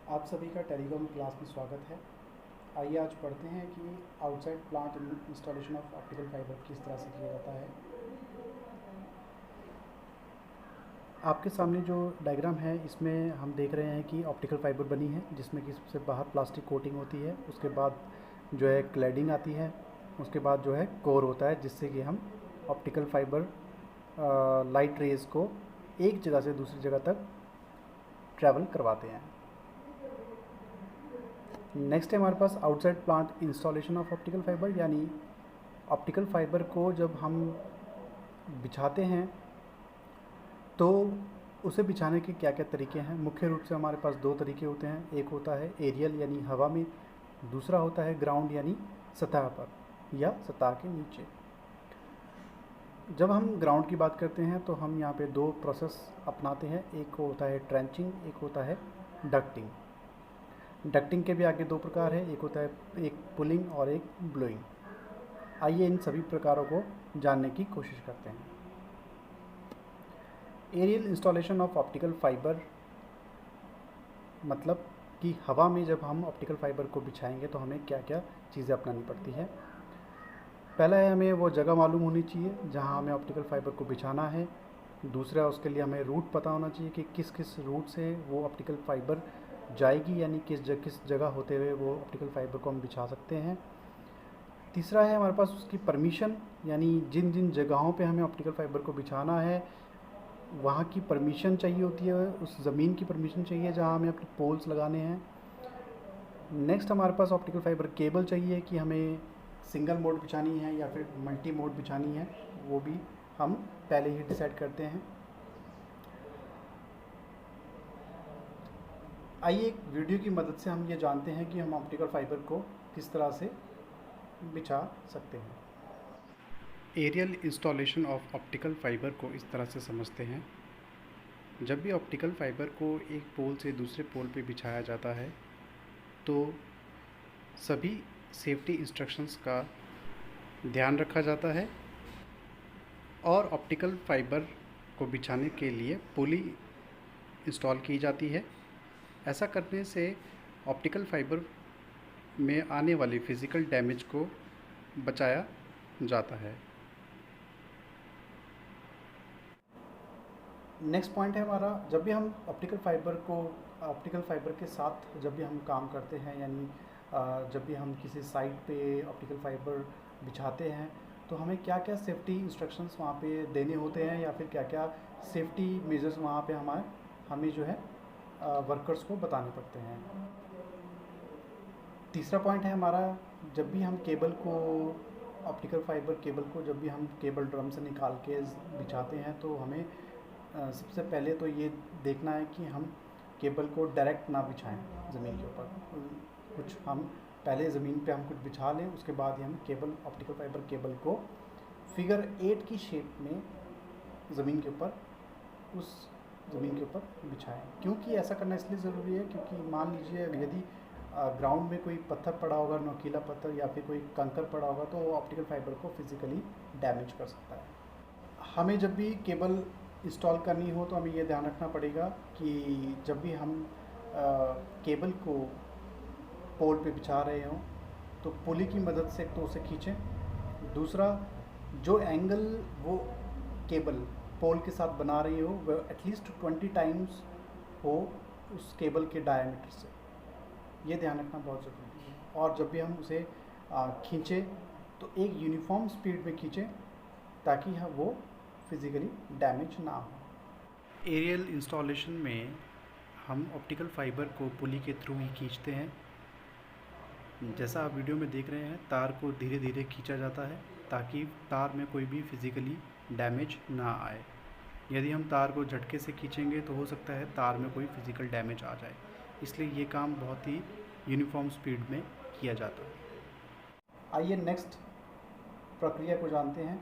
आप सभी का टेलीकॉम क्लास में स्वागत है। आइए आज पढ़ते हैं कि outside plant installation of optical fibre किस तरह से किया जाता है। आपके सामने जो डायग्राम है इसमें हम देख रहे हैं कि ऑप्टिकल फाइबर बनी है, जिसमें कि सबसे बाहर प्लास्टिक कोटिंग होती है, उसके बाद जो है क्लैडिंग आती है, उसके बाद जो है कोर होता है, जिससे कि हम ऑप्टिकल फाइबर लाइट रेज़ को एक जगह से दूसरी जगह तक ट्रैवल करवाते हैं। नेक्स्ट है हमारे पास outside plant installation of optical fibre, यानी ऑप्टिकल फाइबर को जब हम बिछाते हैं तो उसे बिछाने के क्या क्या तरीके हैं। मुख्य रूप से हमारे पास दो तरीके होते हैं, एक होता है एरियल यानी हवा में, दूसरा होता है ग्राउंड यानी सतह पर या सतह के नीचे। जब हम ग्राउंड की बात करते हैं तो हम यहाँ पे दो प्रोसेस अपनाते हैं, एक होता है ट्रेंचिंग, एक होता है डक्टिंग। डक्टिंग के भी आगे दो प्रकार है, एक होता है एक पुलिंग और एक ब्लोइंग। आइए इन सभी प्रकारों को जानने की कोशिश करते हैं। Aerial installation of optical fibre मतलब कि हवा में जब हम ऑप्टिकल फाइबर को बिछाएंगे तो हमें क्या क्या चीज़ें अपनानी पड़ती है। पहला है, हमें वो जगह मालूम होनी चाहिए जहाँ हमें ऑप्टिकल फाइबर को बिछाना है। दूसरा, उसके लिए हमें रूट पता होना चाहिए कि किस किस रूट से वो ऑप्टिकल फाइबर जाएगी, यानी किस जगह होते हुए वो ऑप्टिकल फाइबर को हम बिछा सकते हैं। तीसरा है हमारे पास उसकी परमिशन, यानी जिन जिन जगहों पे हमें ऑप्टिकल फाइबर को बिछाना है वहाँ की परमिशन चाहिए होती है, उस ज़मीन की परमिशन चाहिए जहाँ हमें अपने पोल्स लगाने हैं। नेक्स्ट हमारे पास ऑप्टिकल फाइबर केबल चाहिए कि हमें सिंगल मोड बिछानी है या फिर मल्टी मोड बिछानी है, वो भी हम पहले ही डिसाइड करते हैं। आइए एक वीडियो की मदद से हम ये जानते हैं कि हम ऑप्टिकल फाइबर को किस तरह से बिछा सकते हैं। Aerial installation of optical fibre को इस तरह से समझते हैं। जब भी ऑप्टिकल फाइबर को एक पोल से दूसरे पोल पे बिछाया जाता है तो सभी सेफ्टी इंस्ट्रक्शंस का ध्यान रखा जाता है और ऑप्टिकल फाइबर को बिछाने के लिए पुली इंस्टॉल की जाती है। ऐसा करने से ऑप्टिकल फाइबर में आने वाली फिज़िकल डैमेज को बचाया जाता है। नेक्स्ट पॉइंट है हमारा, जब भी हम ऑप्टिकल फाइबर के साथ जब भी हम काम करते हैं, यानी जब भी हम किसी साइट पे ऑप्टिकल फाइबर बिछाते हैं तो हमें क्या क्या सेफ्टी इंस्ट्रक्शंस वहाँ पे देने होते हैं या फिर क्या क्या सेफ्टी मेजर्स वहाँ पे हमें जो है वर्कर्स को बताने पड़ते हैं। तीसरा पॉइंट है हमारा, जब भी हम ऑप्टिकल फाइबर केबल को जब भी हम केबल ड्रम से निकाल के बिछाते हैं तो हमें सबसे पहले तो ये देखना है कि हम केबल को डायरेक्ट ना बिछाएं ज़मीन के ऊपर। कुछ हम पहले ज़मीन पे हम कुछ बिछा लें, उसके बाद ही हम ऑप्टिकल फाइबर केबल को फिगर 8 की शेप में ज़मीन के ऊपर बिछाएं। क्योंकि ऐसा करना इसलिए ज़रूरी है क्योंकि मान लीजिए यदि ग्राउंड में कोई पत्थर पड़ा होगा, नोकीला पत्थर या फिर कोई कंकर पड़ा होगा, तो वो ऑप्टिकल फाइबर को फिज़िकली डैमेज कर सकता है। हमें जब भी केबल इंस्टॉल करनी हो तो हमें ये ध्यान रखना पड़ेगा कि जब भी हम केबल को पोल पे बिछा रहे हों तो पुली की मदद से तो उसे खींचें। दूसरा, जो एंगल वो केबल पोल के साथ बना रही हो वह एटलीस्ट 20 टाइम्स हो उस केबल के डायमीटर से, ये ध्यान रखना बहुत ज़रूरी है। और जब भी हम उसे खींचें तो एक यूनिफॉर्म स्पीड में खींचें ताकि वो फिज़िकली डैमेज ना हो। एरियल इंस्टॉलेशन में हम ऑप्टिकल फाइबर को पुली के थ्रू ही खींचते हैं। जैसा आप वीडियो में देख रहे हैं, तार को धीरे धीरे खींचा जाता है ताकि तार में कोई भी फिज़िकली डैमेज ना आए। यदि हम तार को झटके से खींचेंगे तो हो सकता है तार में कोई फिज़िकल डैमेज आ जाए, इसलिए ये काम बहुत ही यूनिफॉर्म स्पीड में किया जाता है। आइए नेक्स्ट प्रक्रिया को जानते हैं।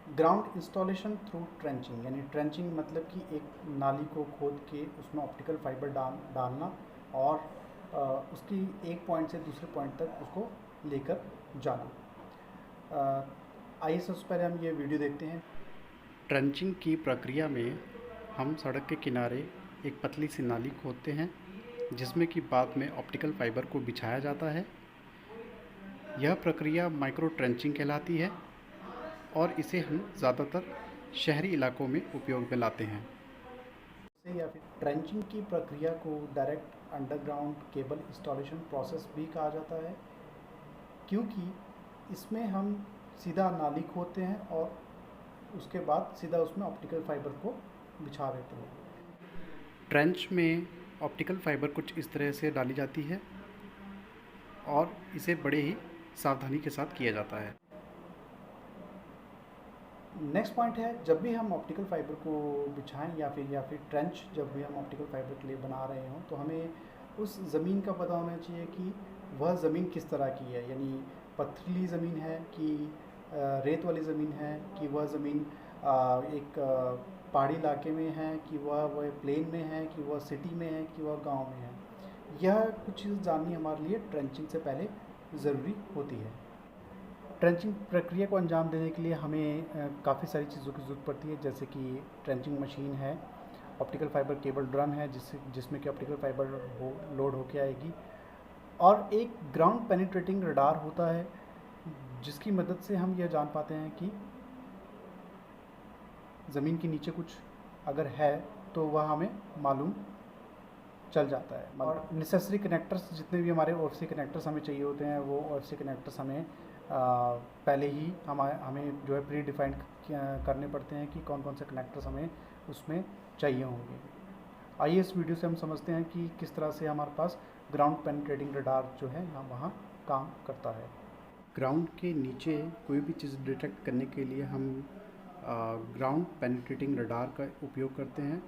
ग्राउंड इंस्टॉलेशन थ्रू ट्रेंचिंग, यानी ट्रेंचिंग मतलब कि एक नाली को खोद के उसमें ऑप्टिकल फाइबर डालना और उसकी एक पॉइंट से दूसरे पॉइंट तक उसको लेकर जाना। आइए सबसे पहले हम ये वीडियो देखते हैं। ट्रेंचिंग की प्रक्रिया में हम सड़क के किनारे एक पतली सी नाली खोदते हैं जिसमें कि बाद में ऑप्टिकल फाइबर को बिछाया जाता है। यह प्रक्रिया माइक्रो ट्रेंचिंग कहलाती है और इसे हम ज़्यादातर शहरी इलाकों में उपयोग में लाते हैं। या फिर ट्रेंचिंग की प्रक्रिया को direct underground cable installation process भी कहा जाता है, क्योंकि इसमें हम सीधा नाली खोदते हैं और उसके बाद सीधा उसमें ऑप्टिकल फाइबर को बिछा देते हैं। ट्रेंच में ऑप्टिकल फाइबर कुछ इस तरह से डाली जाती है और इसे बड़े ही सावधानी के साथ किया जाता है। नेक्स्ट पॉइंट है, जब भी हम ऑप्टिकल फाइबर को बिछाएं या फिर ट्रेंच जब भी हम ऑप्टिकल फाइबर के लिए बना रहे हों, तो हमें उस ज़मीन का पता होना चाहिए कि वह ज़मीन किस तरह की है, यानी पथरीली ज़मीन है कि रेत वाली ज़मीन है, कि वह ज़मीन एक पहाड़ी इलाके में है, कि वह प्लेन में है, कि वह सिटी में है, कि वह गांव में है। यह कुछ चीज़ जाननी हमारे लिए ट्रेंचिंग से पहले ज़रूरी होती है। ट्रेंचिंग प्रक्रिया को अंजाम देने के लिए हमें काफ़ी सारी चीज़ों की ज़रूरत पड़ती है, जैसे कि ट्रेंचिंग मशीन है, ऑप्टिकल फाइबर केबल ड्रम है जिसमें कि ऑप्टिकल फाइबर लोड होके आएगी, और एक ग्राउंड पेनिट्रेटिंग रडार होता है जिसकी मदद से हम यह जान पाते हैं कि ज़मीन के नीचे कुछ अगर है तो वह हमें मालूम चल जाता है। और नेसेसरी कनेक्टर्स, जितने भी हमारे OFC कनेक्टर्स हमें चाहिए होते हैं, वो OFC कनेक्टर्स हमें पहले ही हमें जो है प्री डिफाइंड करने पड़ते हैं कि कौन कौन से कनेक्टर्स हमें उसमें चाहिए होंगे। आइए इस वीडियो से हम समझते हैं कि किस तरह से हमारे पास ग्राउंड पेनिट्रेटिंग रडार जो है वहाँ काम करता है। ग्राउंड के नीचे कोई भी चीज़ डिटेक्ट करने के लिए हम ग्राउंड पेनिट्रेटिंग रडार का उपयोग करते हैं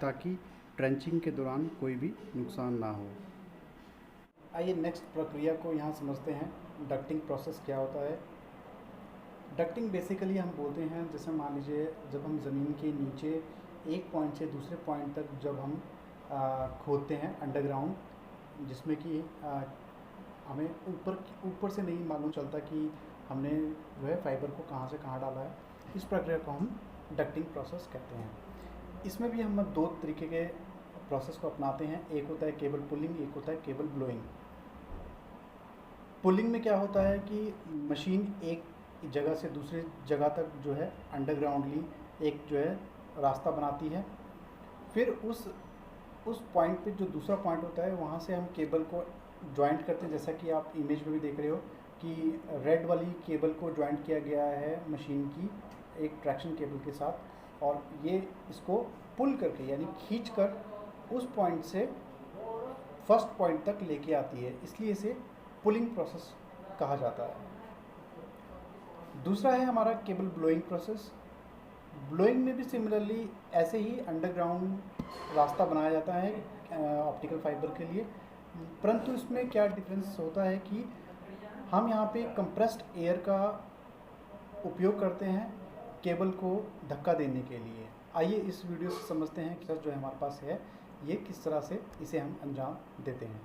ताकि ट्रेंचिंग के दौरान कोई भी नुकसान ना हो। आइए नेक्स्ट प्रक्रिया को यहाँ समझते हैं, डक्टिंग प्रोसेस क्या होता है। डक्टिंग बेसिकली हम बोलते हैं, जैसे मान लीजिए जब हम ज़मीन के नीचे एक पॉइंट से दूसरे पॉइंट तक जब हम खोदते हैं अंडरग्राउंड, जिसमें कि हमें ऊपर से नहीं मालूम चलता कि हमने वह फाइबर को कहाँ से कहाँ डाला है, इस प्रक्रिया को हम डक्टिंग प्रोसेस कहते हैं। इसमें भी हम दो तरीके के प्रोसेस को अपनाते हैं, एक होता है केबल पुलिंग, एक होता है केबल ब्लोइंग। पुलिंग में क्या होता है कि मशीन एक जगह से दूसरी जगह तक जो है अंडरग्राउंडली एक जो है रास्ता बनाती है, फिर उस पॉइंट पे जो दूसरा पॉइंट होता है वहाँ से हम केबल को जॉइंट करते हैं, जैसा कि आप इमेज में भी देख रहे हो कि रेड वाली केबल को जॉइंट किया गया है मशीन की एक ट्रैक्शन केबल के साथ, और ये इसको पुल करके यानी खींच कर उस पॉइंट से फर्स्ट पॉइंट तक लेके आती है, इसलिए इसे पुलिंग प्रोसेस कहा जाता है। दूसरा है हमारा केबल ब्लोइंग प्रोसेस। ब्लोइंग में भी सिमिलरली ऐसे ही अंडरग्राउंड रास्ता बनाया जाता है ऑप्टिकल फाइबर के लिए, परंतु इसमें क्या डिफरेंस होता है कि हम यहाँ पे कंप्रेस्ड एयर का उपयोग करते हैं केबल को धक्का देने के लिए। आइए इस वीडियो से समझते हैं कि सर जो हमारे पास है ये किस तरह से इसे हम अंजाम देते हैं।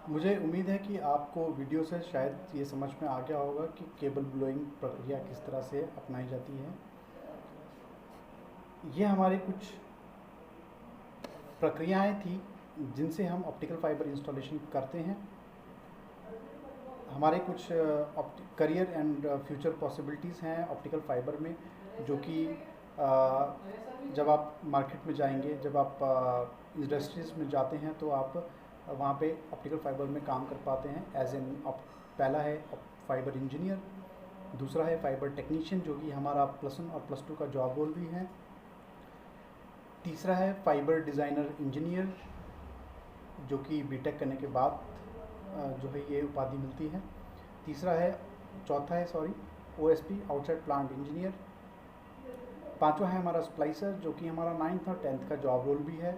मुझे उम्मीद है कि आपको वीडियो से शायद ये समझ में आ गया होगा कि केबल ब्लोइंग प्रक्रिया किस तरह से अपनाई जाती है। ये हमारी कुछ प्रक्रियाएं थी जिनसे हम ऑप्टिकल फाइबर इंस्टॉलेशन करते हैं। हमारे कुछ करियर एंड फ्यूचर पॉसिबिलिटीज़ हैं ऑप्टिकल फाइबर में, जो कि जब आप मार्केट में जाएंगे, जब आप इंडस्ट्रीज़ में जाते हैं तो आप वहाँ पे ऑप्टिकल फाइबर में काम कर पाते हैं एज एन। पहला है फाइबर इंजीनियर, दूसरा है फाइबर टेक्नीशियन जो कि हमारा +1 और +2 का जॉब रोल भी है, तीसरा है फाइबर डिज़ाइनर इंजीनियर जो कि बीटेक करने के बाद जो है ये उपाधि मिलती है, चौथा है OSP आउटसाइड प्लांट इंजीनियर, पांचवा है हमारा स्प्लाइसर जो कि हमारा 9th और 10th का जॉब रोल भी है,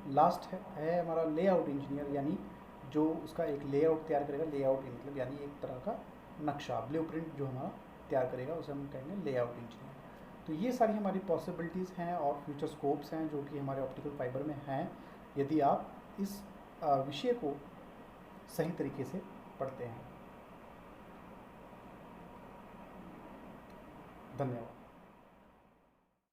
लास्ट है हमारा लेआउट इंजीनियर, यानी जो उसका एक लेआउट तैयार करेगा। लेआउट मतलब यानी एक तरह का नक्शा, ब्लूप्रिंट जो हमारा तैयार करेगा, उसे हम कहेंगे लेआउट इंजीनियर। तो ये सारी हमारी पॉसिबिलिटीज़ हैं और फ्यूचर स्कोप्स हैं जो कि हमारे ऑप्टिकल फाइबर में हैं, यदि आप इस विषय को सही तरीके से पढ़ते हैं। धन्यवाद।